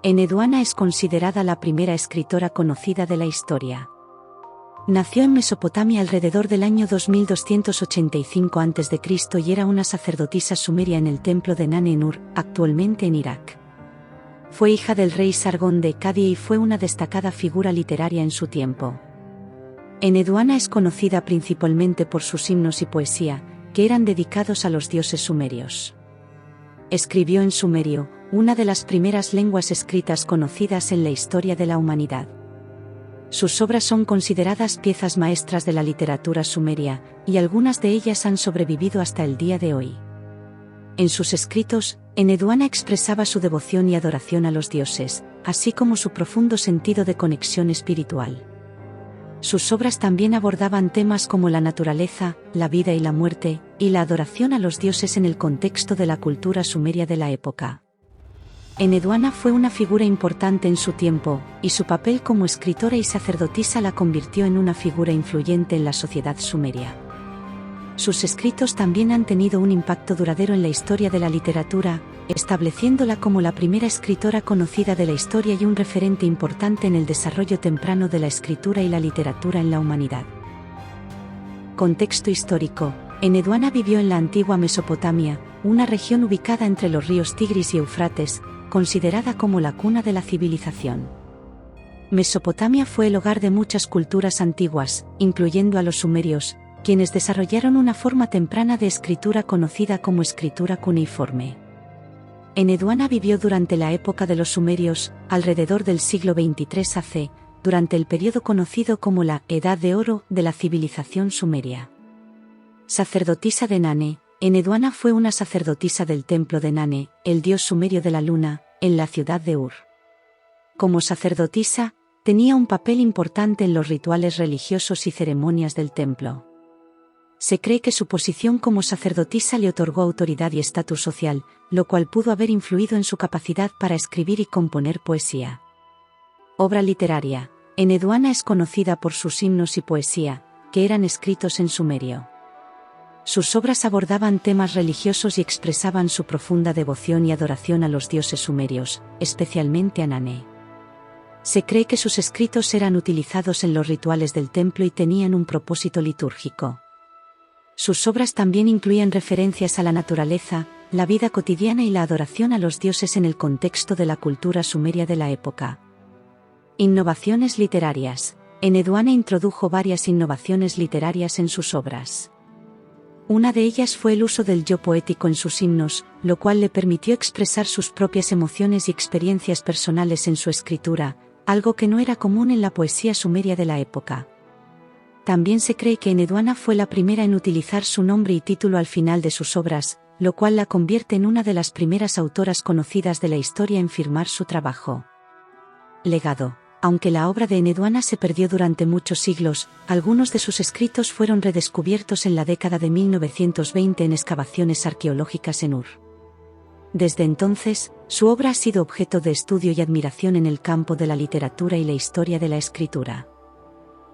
Eneduana es considerada la primera escritora conocida de la historia. Nació en Mesopotamia alrededor del año 2285 a.C. y era una sacerdotisa sumeria en el templo de Nane-Nur, actualmente en Irak. Fue hija del rey Sargón de Akkadiya y fue una destacada figura literaria en su tiempo. Eneduana es conocida principalmente por sus himnos y poesía, que eran dedicados a los dioses sumerios. Escribió en sumerio, una de las primeras lenguas escritas conocidas en la historia de la humanidad. Sus obras son consideradas piezas maestras de la literatura sumeria, y algunas de ellas han sobrevivido hasta el día de hoy. En sus escritos, Eneduana expresaba su devoción y adoración a los dioses, así como su profundo sentido de conexión espiritual. Sus obras también abordaban temas como la naturaleza, la vida y la muerte, y la adoración a los dioses en el contexto de la cultura sumeria de la época. Eneduana fue una figura importante en su tiempo, y su papel como escritora y sacerdotisa la convirtió en una figura influyente en la sociedad sumeria. Sus escritos también han tenido un impacto duradero en la historia de la literatura, estableciéndola como la primera escritora conocida de la historia y un referente importante en el desarrollo temprano de la escritura y la literatura en la humanidad. Contexto histórico. Eneduana vivió en la antigua Mesopotamia, una región ubicada entre los ríos Tigris y Éufrates, considerada como la cuna de la civilización. Mesopotamia fue el hogar de muchas culturas antiguas, incluyendo a los sumerios, quienes desarrollaron una forma temprana de escritura conocida como escritura cuneiforme. Eneduana vivió durante la época de los sumerios, alrededor del siglo 23 AC, durante el periodo conocido como la Edad de Oro de la civilización sumeria. Sacerdotisa de Nane. Eneduana fue una sacerdotisa del templo de Nane, el dios sumerio de la luna, en la ciudad de Ur. Como sacerdotisa, tenía un papel importante en los rituales religiosos y ceremonias del templo. Se cree que su posición como sacerdotisa le otorgó autoridad y estatus social, lo cual pudo haber influido en su capacidad para escribir y componer poesía. Obra literaria. Eneduana es conocida por sus himnos y poesía, que eran escritos en sumerio. Sus obras abordaban temas religiosos y expresaban su profunda devoción y adoración a los dioses sumerios, especialmente a Nane. Se cree que sus escritos eran utilizados en los rituales del templo y tenían un propósito litúrgico. Sus obras también incluían referencias a la naturaleza, la vida cotidiana y la adoración a los dioses en el contexto de la cultura sumeria de la época. Innovaciones literarias. Eneduana introdujo varias innovaciones literarias en sus obras. Una de ellas fue el uso del yo poético en sus himnos, lo cual le permitió expresar sus propias emociones y experiencias personales en su escritura, algo que no era común en la poesía sumeria de la época. También se cree que Eneduana fue la primera en utilizar su nombre y título al final de sus obras, lo cual la convierte en una de las primeras autoras conocidas de la historia en firmar su trabajo. Legado. Aunque la obra de Eneduana se perdió durante muchos siglos, algunos de sus escritos fueron redescubiertos en la década de 1920 en excavaciones arqueológicas en Ur. Desde entonces, su obra ha sido objeto de estudio y admiración en el campo de la literatura y la historia de la escritura.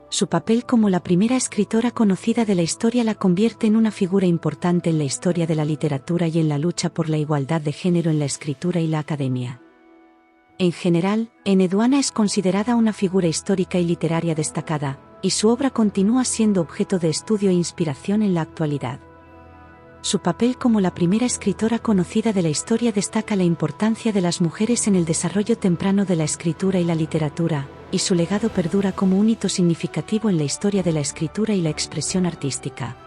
Su papel como la primera escritora conocida de la historia la convierte en una figura importante en la historia de la literatura y en la lucha por la igualdad de género en la escritura y la academia. En general, Eneduana es considerada una figura histórica y literaria destacada, y su obra continúa siendo objeto de estudio e inspiración en la actualidad. Su papel como la primera escritora conocida de la historia destaca la importancia de las mujeres en el desarrollo temprano de la escritura y la literatura, y su legado perdura como un hito significativo en la historia de la escritura y la expresión artística.